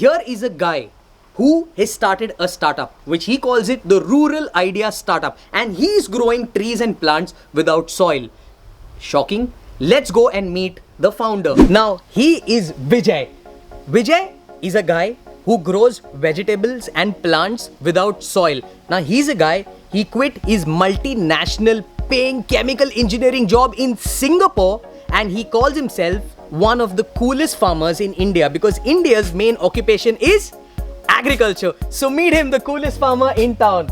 here is a guy who has started a startup, which he calls it the Rural Idea Startup, and he is growing trees and plants without soil. Shocking? Let's go and meet the founder. Now, he is Vijay. Vijay is a guy who grows vegetables and plants without soil. Now, he's a guy, he quit his multinational paying chemical engineering job in Singapore, and he calls himself one of the coolest farmers in India, because India's main occupation is agriculture. So meet him, the coolest farmer in town.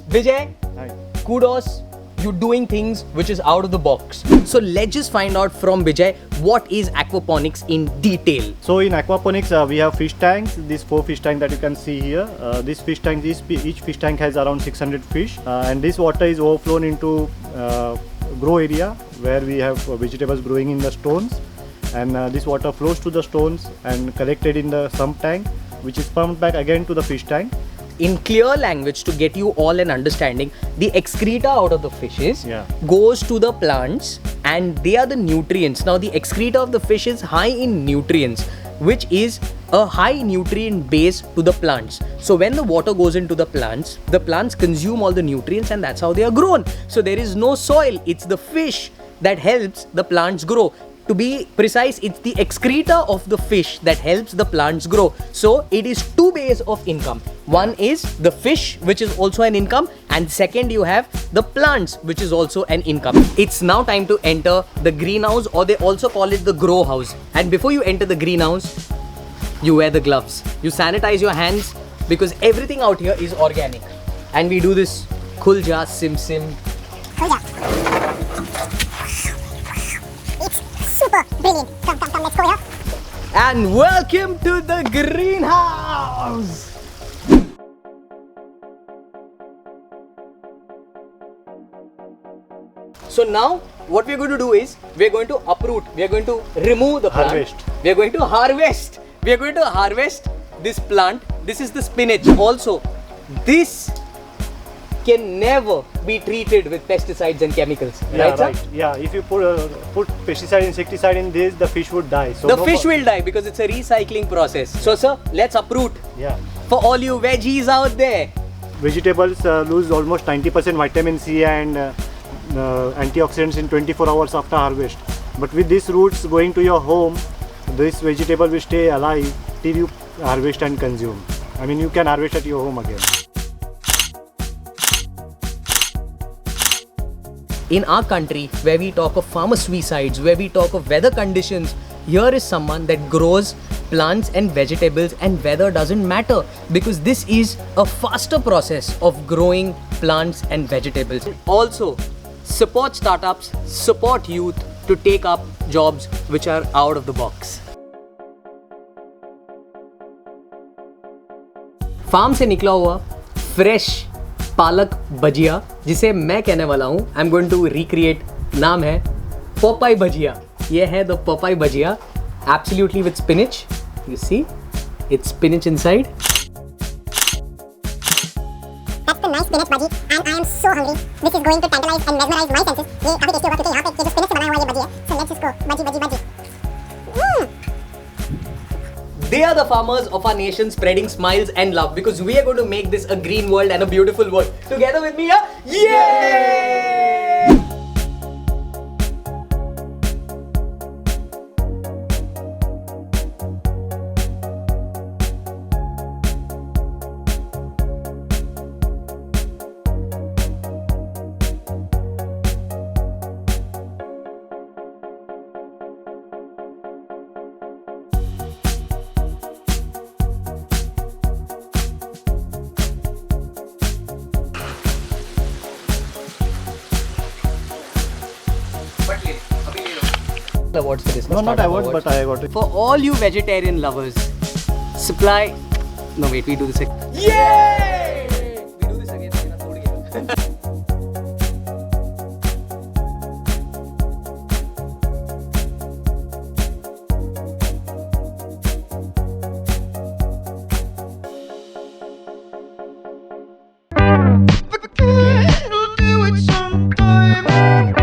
Vijay, Hi. kudos. You're doing things which is out of the box. So let's just find out from Vijay what is aquaponics in detail. So in aquaponics, we have fish tanks. These 4 fish tanks that you can see here. This fish tank, each fish tank has around 600 fish, and this water is overflown into grow area where we have vegetables growing in the stones, and this water flows to the stones and collected in the sump tank, which is pumped back again to the fish tank. In clear language, to get you all an understanding, the excreta out of the fishes goes to the plants, and they are the nutrients. Now, the excreta of the fish is high in nutrients, which is a high nutrient base to the plants. So when the water goes into the plants consume all the nutrients, and that's how they are grown. So there is no soil, it's the fish that helps the plants grow. To be precise, it's the excreta of the fish that helps the plants grow. So it is 2 ways of income. One is the fish, which is also an income, and second you have the plants, which is also an income. It's now time to enter the greenhouse, or they also call it the grow house. And before you enter the greenhouse, you wear the gloves. You sanitize your hands, because everything out here is organic. And we do this khulja sim sim. Super brilliant. Come, let's go here. And welcome to the greenhouse. So now what we're going to do is we're going to uproot, we're going to remove the plant. Harvest. We're going to harvest. We're going to harvest this plant. This is the spinach. Also, this can never be treated with pesticides and chemicals. Yeah, right, sir? Yeah, if you put pesticide, insecticide in this, the fish would die. So The fish will die because it's a recycling process. So sir, let's uproot. Yeah. For all you veggies out there. Vegetables lose almost 90% vitamin C and antioxidants in 24 hours after harvest. But with these roots going to your home, this vegetable will stay alive till you harvest and consume. I mean, you can harvest at your home again. In our country, where we talk of farmer suicides, where we talk of weather conditions, here is someone that grows plants and vegetables, and weather doesn't matter, because this is a faster process of growing plants and vegetables. Also, support startups, support youth to take up jobs which are out of the box. Farm से निकला हुआ fresh पालक भजिया, जिसे मैं कहने वाला हूँ, I am going to recreate, नाम है पोपाई भजिया. ये है the Popeye bhajiya, absolutely with spinach. You see it's spinach inside. That's the nice spinach bhaji, and I am so hungry. This is going to tantalize and mesmerize my senses. ये काफी tasty होगा, क्योंकि यहाँ पे ये जो spinach से बनाया हुआ ये bhaji है. So let's just go, bhaji. They are the farmers of our nation, spreading smiles and love, because we are going to make this a green world and a beautiful world. Together with me, yay! Awards for this. No, not awards, but I got it. For all you vegetarian lovers, supply. No, wait, we do this again. Yay! We do this again. But the kid will do it sometime.